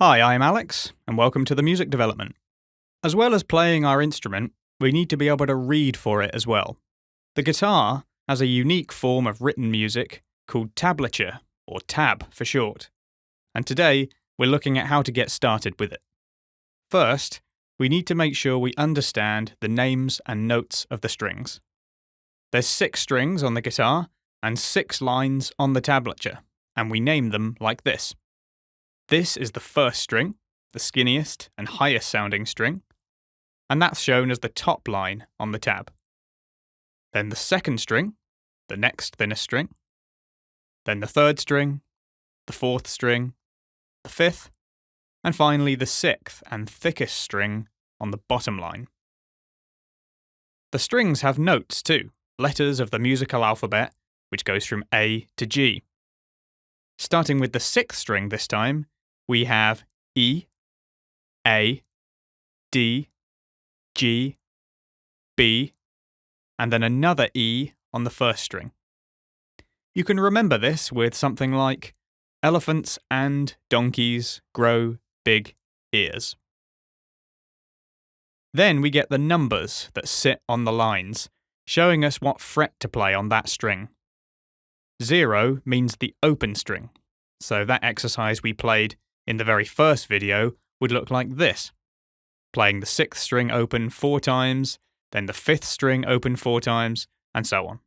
Hi, I'm Alex, and welcome to the Music Development. As well as playing our instrument, we need to be able to read for it as well. The guitar has a unique form of written music called tablature, or tab for short, and today we're looking at how to get started with it. First, we need to make sure we understand the names and notes of the strings. There's 6 strings on the guitar and 6 lines on the tablature, and we name them like this. This is the first string, the skinniest and highest sounding string, and that's shown as the top line on the tab. Then the second string, the next thinnest string. Then the third string, the fourth string, the fifth, and finally the sixth and thickest string on the bottom line. The strings have notes too, letters of the musical alphabet, which goes from A to G. Starting with the 6th string this time, we have E, A, D, G, B, and then another E on the first string. You can remember this with something like, elephants and donkeys grow big ears. Then we get the numbers that sit on the lines, showing us what fret to play on that string. 0 means the open string, so that exercise we played in the very first video would look like this. Playing the 6th string open 4 times, then the 5th string open 4 times, and so on.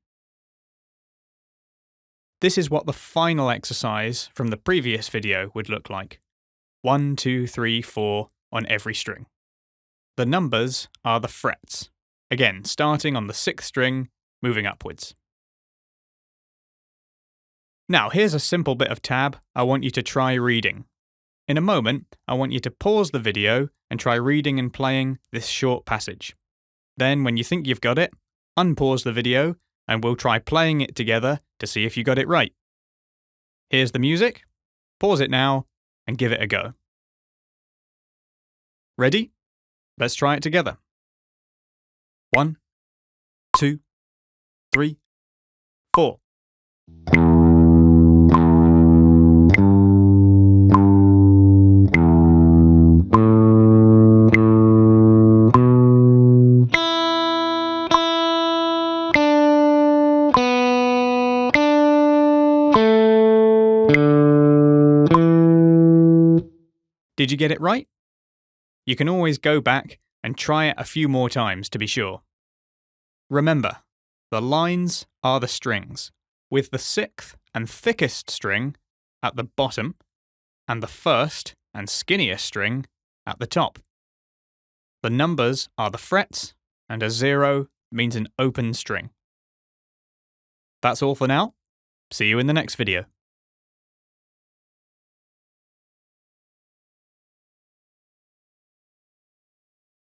This is what the final exercise from the previous video would look like. 1, 2, 3, 4 on every string. The numbers are the frets, again starting on the 6th string, moving upwards. Now here's a simple bit of tab I want you to try reading. In a moment, I want you to pause the video and try reading and playing this short passage. Then, when you think you've got it, unpause the video and we'll try playing it together to see if you got it right. Here's the music. Pause it now and give it a go. Ready? Let's try it together. 1, 2, 3, 4. Did you get it right? You can always go back and try it a few more times to be sure. Remember, the lines are the strings, with the 6th and thickest string at the bottom and the 1st and skinniest string at the top. The numbers are the frets, and a 0 means an open string. That's all for now. See you in the next video.